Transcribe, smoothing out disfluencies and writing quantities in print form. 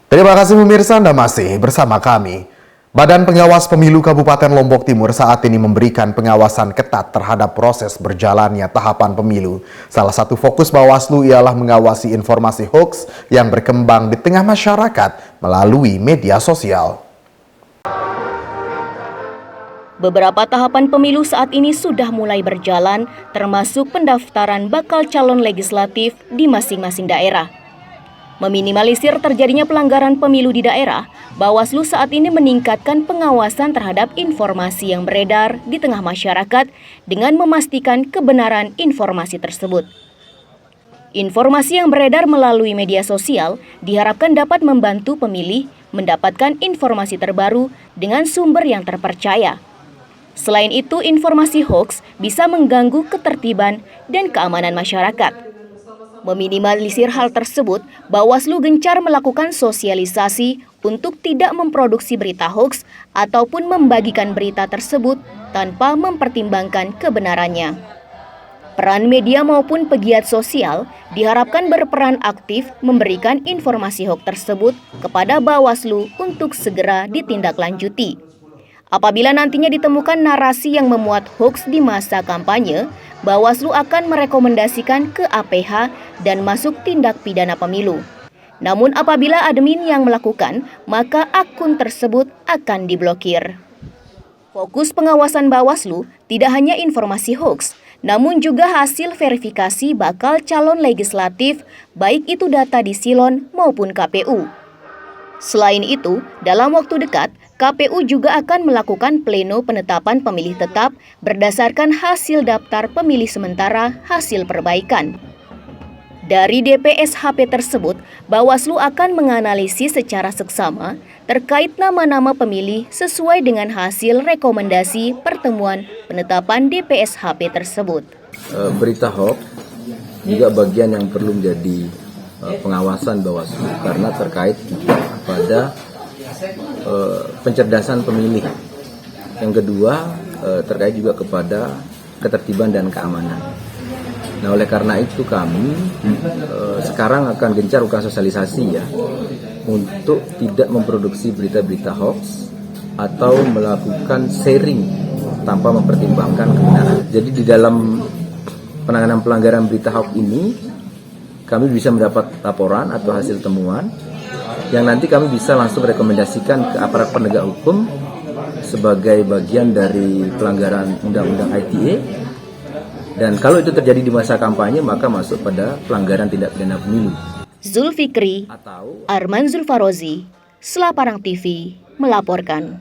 Terima kasih pemirsa, Anda masih bersama kami. Badan Pengawas Pemilu Kabupaten Lombok Timur saat ini memberikan pengawasan ketat terhadap proses berjalannya tahapan pemilu. Salah satu fokus Bawaslu ialah mengawasi informasi hoaks yang berkembang di tengah masyarakat melalui media sosial. Beberapa tahapan pemilu saat ini sudah mulai berjalan, termasuk pendaftaran bakal calon legislatif di masing-masing daerah. Meminimalisir terjadinya pelanggaran pemilu di daerah, Bawaslu saat ini meningkatkan pengawasan terhadap informasi yang beredar di tengah masyarakat dengan memastikan kebenaran informasi tersebut. Informasi yang beredar melalui media sosial diharapkan dapat membantu pemilih mendapatkan informasi terbaru dengan sumber yang terpercaya. Selain itu, informasi hoaks bisa mengganggu ketertiban dan keamanan masyarakat. Meminimalisir hal tersebut, Bawaslu gencar melakukan sosialisasi untuk tidak memproduksi berita hoaks ataupun membagikan berita tersebut tanpa mempertimbangkan kebenarannya. Peran media maupun pegiat sosial diharapkan berperan aktif memberikan informasi hoaks tersebut kepada Bawaslu untuk segera ditindaklanjuti. Apabila nantinya ditemukan narasi yang memuat hoaks di masa kampanye, Bawaslu akan merekomendasikan ke APH dan masuk tindak pidana pemilu. Namun apabila admin yang melakukan, maka akun tersebut akan diblokir. Fokus pengawasan Bawaslu tidak hanya informasi hoaks, namun juga hasil verifikasi bakal calon legislatif, baik itu data di Silon maupun KPU. Selain itu, dalam waktu dekat, KPU juga akan melakukan pleno penetapan pemilih tetap berdasarkan hasil daftar pemilih sementara hasil perbaikan. Dari DPSHP tersebut, Bawaslu akan menganalisis secara seksama terkait nama-nama pemilih sesuai dengan hasil rekomendasi pertemuan penetapan DPSHP tersebut. Berita hoax juga bagian yang perlu menjadi pengawasan Bawaslu karena terkait pada pencerdasan pemilih. Yang kedua terkait juga kepada ketertiban dan keamanan. Nah, oleh karena itu kami sekarang akan gencar melakukan sosialisasi ya untuk tidak memproduksi berita-berita hoax atau melakukan sharing tanpa mempertimbangkan kebenaran. Jadi di dalam penanganan pelanggaran berita hoax ini kami bisa mendapat laporan atau hasil temuan yang nanti kami bisa langsung rekomendasikan ke aparat penegak hukum sebagai bagian dari pelanggaran Undang-Undang ITE. Dan kalau itu terjadi di masa kampanye, maka masuk pada pelanggaran tindak pidana pemilu. Zulfikri, Arman Zulfarozi, Selaparang TV, melaporkan.